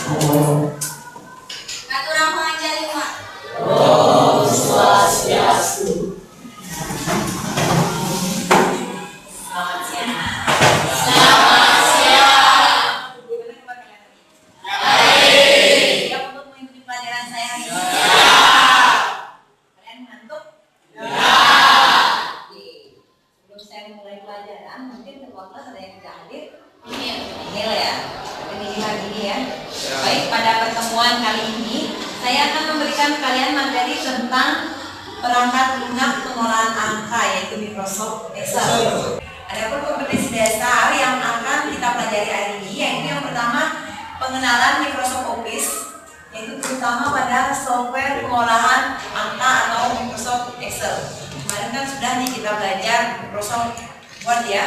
Aturang pengajar lima. Om Swastiastu. Selamat siang. Selamat siang. Gimana kabar kalian? Baik. Siap untuk mengikuti pelajaran saya hari ini? Ya. Kalian mengantuk? Ya. Oke. Sebelum saya memulai pelajaran, mungkin ketua kelas ada yang tidak hadir? Nihil ya. Tapi nihil lagi ya. Baik, pada pertemuan kali ini saya akan memberikan kalian materi tentang perangkat lunak pengolahan angka, yaitu Microsoft Excel. Adapun kompetensi dasar yang akan kita pelajari hari ini, yaitu yang pertama pengenalan Microsoft Office, yaitu terutama pada software pengolahan angka atau Microsoft Excel. Kemarin kan sudah nih kita belajar Microsoft Word ya.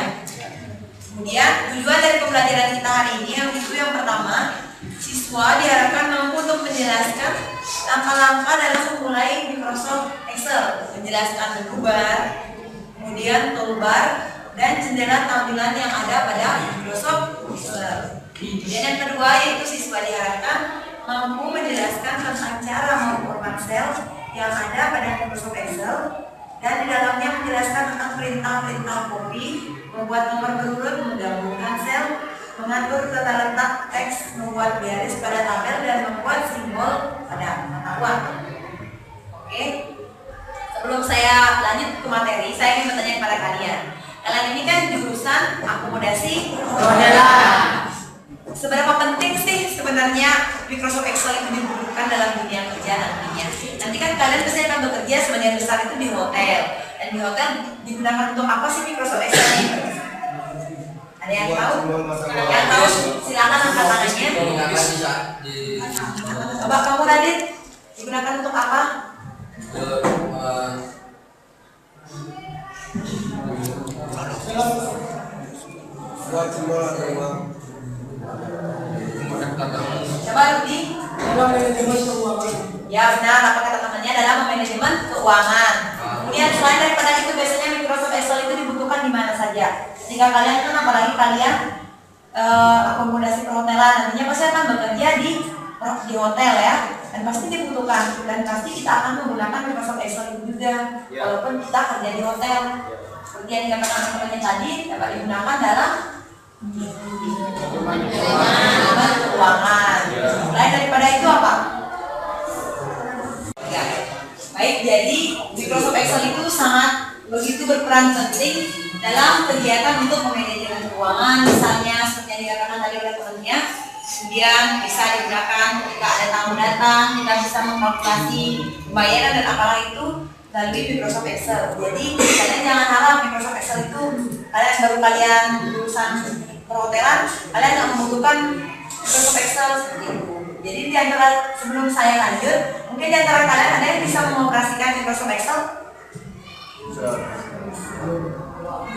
Kemudian tujuan dari pembelajaran kita hari ini yang pertama, siswa diharapkan mampu untuk menjelaskan langkah-langkah dalam memulai Microsoft Excel, menjelaskan menu bar, kemudian toolbar, dan jendela tampilan yang ada pada Microsoft Excel. Kemudian yang kedua yaitu siswa diharapkan mampu menjelaskan tentang cara memformat sel yang ada pada Microsoft Excel dan di dalamnya menjelaskan tentang perintah-perintah copy, membuat nomor berurut, menggabungkan sel, mengatur tata letak teks, membuat garis pada tabel, dan membuat simbol pada mata uang. Oke, sebelum saya lanjut ke materi, saya ingin bertanya kepada kalian. Kalian ini kan jurusan akomodasi modelan. Seberapa penting sih sebenarnya Microsoft Excel itu dibutuhkan dalam dunia kerja nantinya? Nanti kan kalian pasti akan bekerja sebagian besar itu di hotel. Dan di hotel digunakan untuk apa sih Microsoft Excel ini? Ada yang tahu? Yang tahu silakan angkat tangannya. Coba kamu Radit, digunakan untuk apa? Coba Rudi. Ya benar, apa kata temannya adalah manajemen keuangan. Kemudian selain daripada itu biasanya Microsoft Excel itu dibutuhkan di mana saja. Jika kalian kan apalagi kalian akomodasi perhotelan, nantinya pasti akan bekerja di hotel ya, dan pasti dibutuhkan dan pasti kita akan menggunakan Microsoft Excel itu juga walaupun kita kerja di hotel. Seperti yang dikatakan teman-temannya tadi, dapat digunakan dalam manajemen keuangan. Selain daripada itu apa? Ya. Baik, jadi Microsoft Excel itu sangat begitu berperan penting dalam kegiatan untuk memanajemen keuangan, misalnya seperti yang dikatakan tadi oleh temannya. Kemudian bisa digunakan ketika ada tamu datang, kita bisa mengkalkulasi pembayaran dan apalah itu melalui Microsoft Excel. Jadi kalian jangan harap Microsoft Excel itu kalian jurusan perhotelan, kalian nggak membutuhkan Microsoft Excel seperti itu. Jadi di antara sebelum saya lanjut, mungkin di antara kalian ada yang bisa mengoperasikan Microsoft Excel?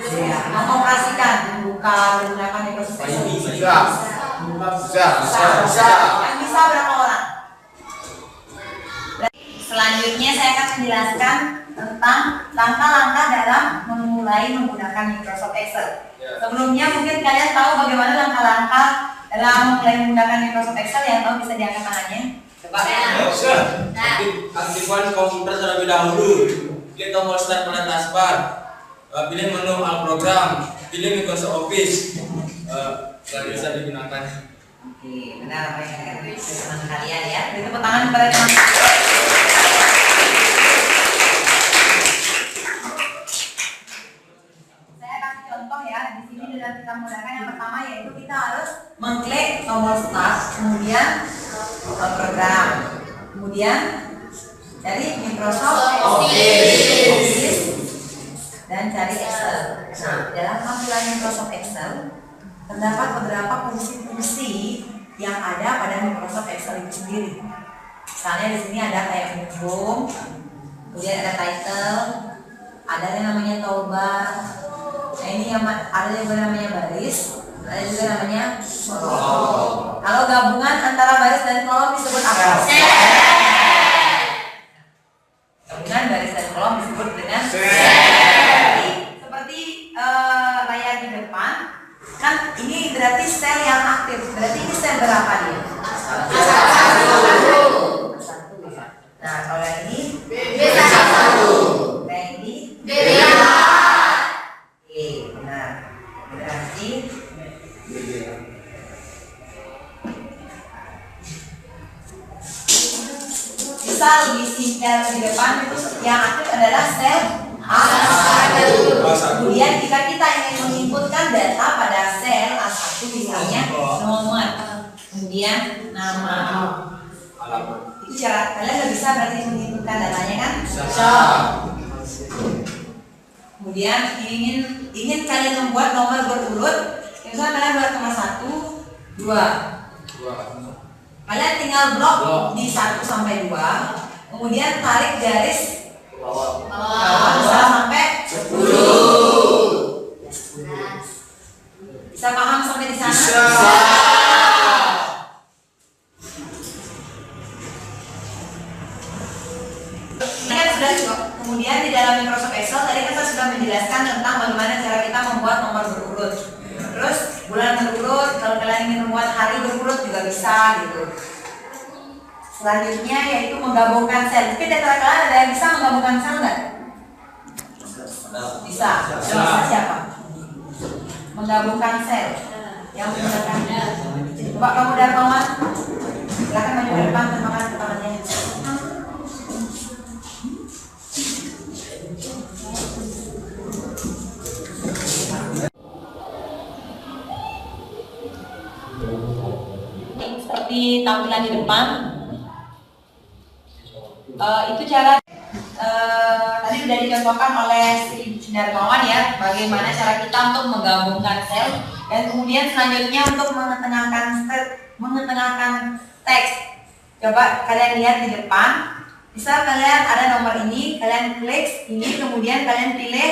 Ya, mengoperasikan, membuka, menggunakan Microsoft Excel. Bisa. Yang bisa berapa orang? Selanjutnya saya akan menjelaskan tentang langkah-langkah dalam memulai menggunakan Microsoft Excel. Sebelumnya mungkin kalian tahu bagaimana langkah-langkah dalam memulai menggunakan Microsoft Excel, yang tahu bisa diangkat tangannya. Coba ya. Aktifkan komputer terlebih dahulu. Klik tombol start pada taskbar. Pilih menu all program. Pilih Microsoft Office. Dan bisa digunakan. Oke, benar apa yang teman kalian ya. Beri tepuk tangan kepada teman. Saya kasih contoh ya. Di sini dalam kita menggunakan yang pertama yaitu kita harus mengklik tombol start, kemudian program, kemudian dari Microsoft Office dan cari Excel. Nah, dalam tampilan Microsoft Excel terdapat beberapa fungsi-fungsi yang ada pada Microsoft Excel itu sendiri. Misalnya di sini ada kayak home, kemudian ada title, ada yang namanya toolbar. Nah ini yang ada juga namanya baris, ada juga namanya kolom. Kalau gabungan antara baris dan kolom disebut apa? Gabungan baris dan kolom disebut dengan seperti layar di depan. Kan ini berarti sel yang aktif. Berarti ini sel berapa dia? bisa lebih simpel di depan itu yang aktif adalah sel A1. Kemudian jika kita ingin menginputkan data pada sel A1 misalnya nomor, kemudian nama. Itu cara kalian nggak bisa berarti menginputkan datanya kan? Bisa. Kemudian ingin kalian membuat nomor berurut, misalnya kalian buat nomor 1, 2. Kalian tinggal blok di 1 sampai 2, kemudian tarik garis bawah sampai 10. Bisa paham sampai di sana? Bisa. Ini kan sudah cukup. Kemudian di dalam Microsoft Excel tadi kita sudah menjelaskan tentang bagaimana cara kita membuat nomor berurut. Terus bulan berurut, kalau kalian ingin membuat hari berurut juga bisa gitu. Selanjutnya yaitu menggabungkan sel. Mungkin di antara kalian ada yang bisa menggabungkan sel nggak? Bisa. Bisa siapa? Menggabungkan sel. Yang menggunakan. Coba kamu Darmawan. Silakan maju ke depan, terima kasih tangannya. Seperti tampilan di depan, itu cara tadi sudah dicontohkan oleh si Darmawan ya, bagaimana cara kita untuk menggabungkan sel dan kemudian selanjutnya untuk mengetengahkan teks. Coba kalian lihat di depan, misal kalian ada nomor ini, kalian klik ini, kemudian kalian pilih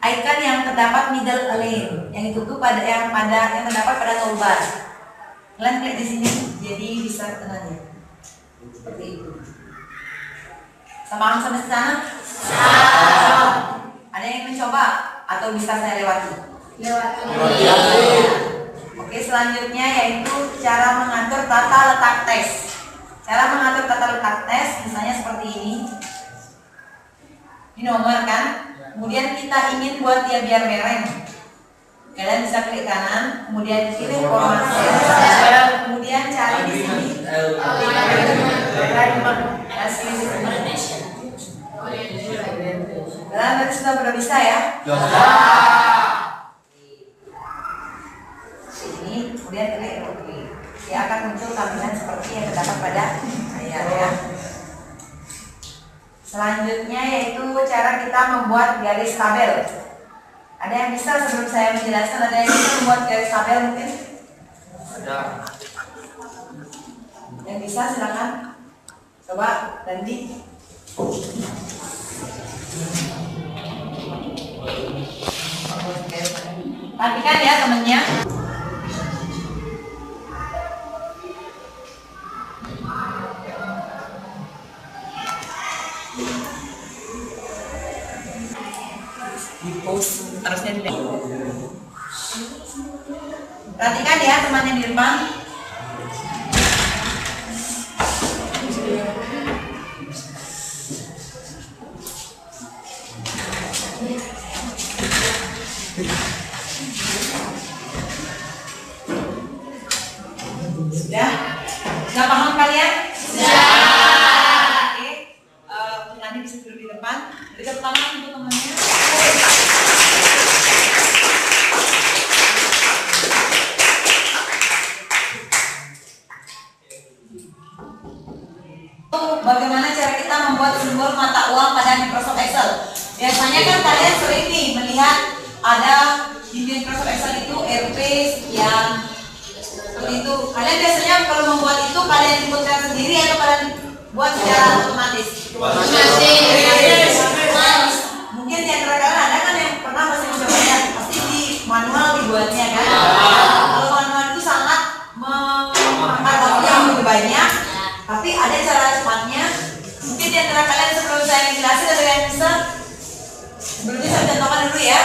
icon yang terdapat middle lane, yang itu tuh yang terdapat pada toolbar. Kalian klik di sini, jadi bisa tengahnya seperti itu. Sama sampai sana? Ada yang mencoba atau bisa saya lewati? Lewati. Oke, selanjutnya yaitu cara mengatur tata letak teks. Cara mengatur tata letak teks misalnya seperti ini. Ini nomor kan? Kemudian kita ingin buat dia biar mereng. Kalian bisa klik kanan, kemudian pilih format sel, kemudian cari di sini. Kalian berarti sudah pada bisa ya? Ini kemudian klik OK. Dia akan muncul tampilan seperti yang terdapat pada layar ya. Selanjutnya yaitu cara kita membuat garis tabel. Ada yang bisa sebelum saya menjelaskan, ada yang bisa membuat garis tabel mungkin? Ada. Yang bisa silakan. Coba Dandi. Perhatikan ya temennya. Di post terusnya tidak. Perhatikan ya temannya di depan. Sudah paham kalian? Sudah. Oke, nanti bisa duduk di depan. Beri tepuk tangan untuk temannya. Bagaimana cara kita membuat simbol mata uang pada Microsoft Excel? Biasanya kan kalian sering nih melihat ada di Microsoft Excel itu RP sekian seperti itu. Kalian biasanya kalau membuat itu kalian inputkan sendiri atau kalian buat secara otomatis? Otomatis. Mungkin di antara kalian ada kan yang pernah masih mencobanya, pasti di manual dibuatnya kan? Kalau manual itu sangat memakan waktu yang lebih banyak. Tapi ada cara cepatnya. Mungkin di antara kalian sebelum saya menjelaskan ada yang bisa. Sebelumnya saya contohkan dulu ya.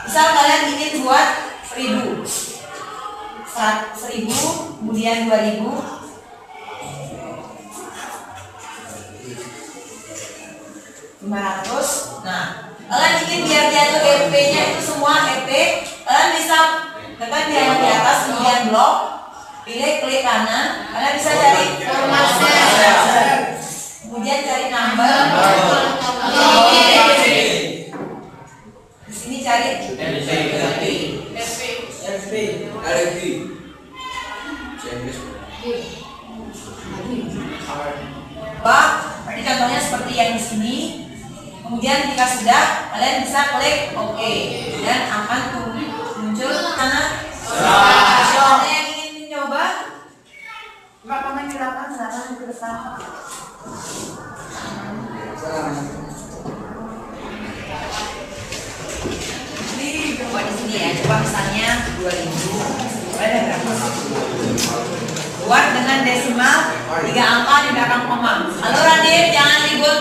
Misal kalian ingin buat 1000, 1000, kemudian 2000, 500. Nah, kalian ingin biar dia tuh RP-nya itu semua RP, kalian bisa tekan yang di atas kemudian blok. Pilih klik kanan, kalian bisa cari format sel. kemudian cari number. Di sini cari Pak, ini contohnya seperti yang di sini. Kemudian jika sudah, kalian bisa klik OK dan akan muncul mana? Ada yang ingin mencoba? Pak, komen di belakang, silakan ke depan. Ini coba di sini ya. Coba misalnya 2000. Ada berapa? Buat dengan desimal 3 angka di belakang koma. Halo Radir, jangan ribut.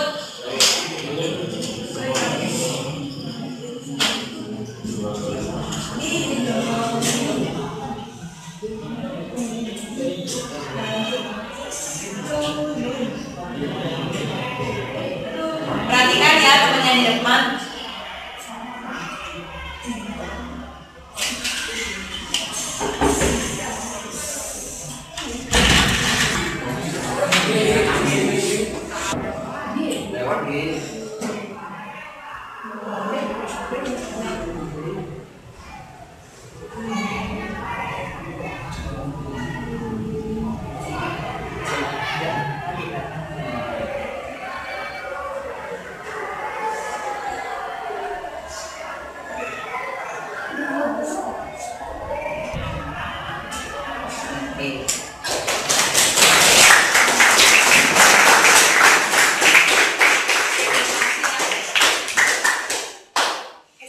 Perhatikan ya temannya di depan.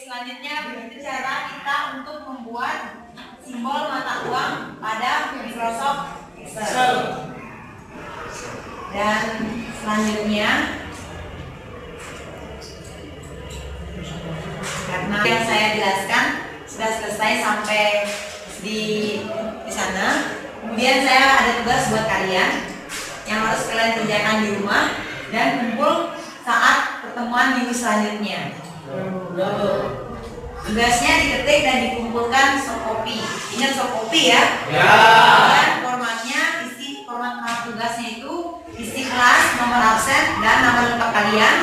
Selanjutnya begitu cara kita untuk membuat simbol mata uang pada Microsoft Excel. Dan selanjutnya karena yang saya jelaskan sudah selesai sampai di sana. Kemudian saya ada tugas buat kalian yang harus kalian kerjakan di rumah dan kumpul saat pertemuan minggu selanjutnya. Tugasnya diketik dan dikumpulkan soft copy. Ingat soft copy ya? Ya. Dan formatnya format tugasnya itu isi kelas, nomor absen dan nama lengkap kalian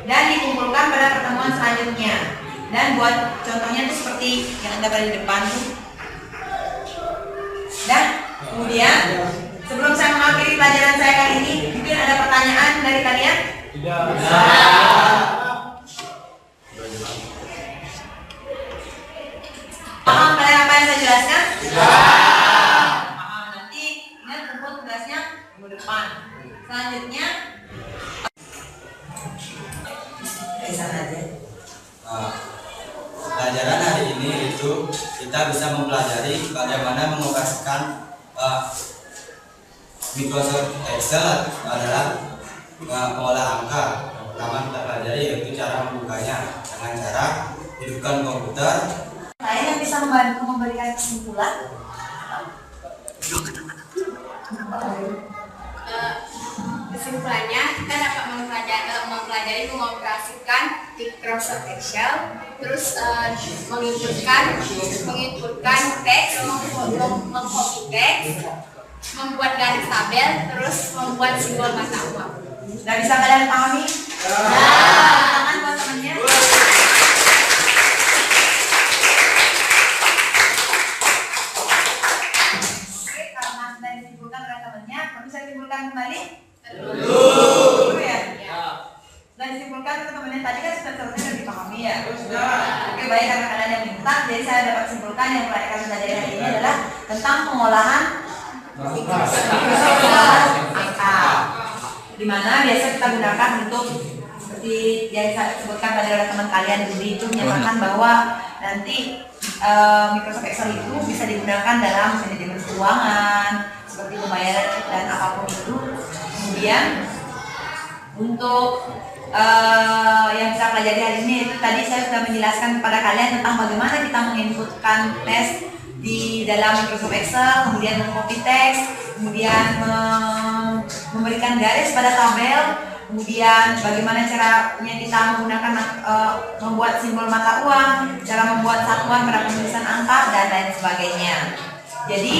dan dikumpulkan pada pertemuan selanjutnya. Dan buat contohnya itu seperti yang ada pada di depan tuh. Dan kemudian sebelum saya mengakhiri pelajaran saya kali ini, mungkin ada pertanyaan dari kalian? Tidak. Paham kalian apa yang saya jelaskan? Paham. Nanti ingat kumpul tugasnya minggu depan. Selanjutnya di sana aja. Pelajaran hari ini itu kita bisa mempelajari bagaimana mengoperasikan Microsoft Excel adalah pengolah angka. Pertama kita pelajari yaitu cara membukanya dengan cara hidupkan komputer. Saya yang bisa membantu memberikan kesimpulan. Kesimpulannya, kita dapat mempelajari mengoperasikan Microsoft Excel, terus menginputkan teks, mengcopy teks, membuat garis tabel, terus membuat simbol mata uang. Sudah bisa kalian pahami? Tangan buat temannya. Oke, karena sudah disimpulkan oleh temannya, kamu bisa simpulkan kembali? Dulu ya? Sudah disimpulkan teman-teman tadi kan sudah dipahami ya? Oke, baik, karena kalian yang minta, jadi saya dapat simpulkan yang kalian pelajari hari ini adalah tentang pengolahan angka, di mana biasa kita gunakan untuk seperti yang saya sebutkan tadi oleh teman kalian Budi itu menyatakan bahwa nanti Microsoft Excel itu bisa digunakan dalam manajemen keuangan seperti pembayaran dan apapun itu. Kemudian untuk yang kita pelajari hari ini itu tadi saya sudah menjelaskan kepada kalian tentang bagaimana kita menginputkan teks di dalam Microsoft Excel, kemudian mengcopy teks, kemudian memberikan garis pada tabel, kemudian bagaimana caranya kita menggunakan membuat simbol mata uang, cara membuat satuan pada penulisan angka dan lain sebagainya. Jadi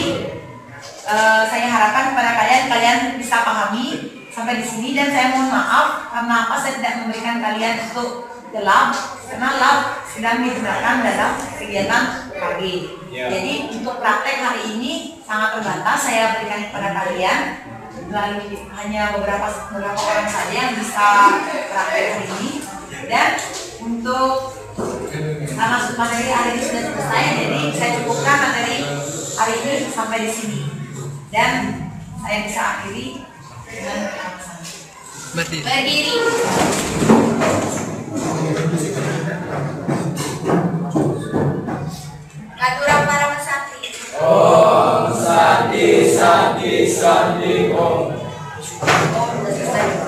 saya harapkan kepada kalian bisa pahami sampai di sini, dan saya mohon maaf karena apa saya tidak memberikan kalian untuk ke lab, karena lab sedang digunakan dalam kegiatan KB. Jadi untuk praktek hari ini sangat terbatas saya berikan kepada kalian, melalui hanya beberapa orang saja yang bisa praktek hari ini. Dan untuk karena materi hari ini sudah selesai, jadi saya cukupkan materi hari ini sampai di sini, dan saya bisa akhiri dengan Berdiri. Katurang para pesantri. Om Santi Santi Santi Om. sudah selesai.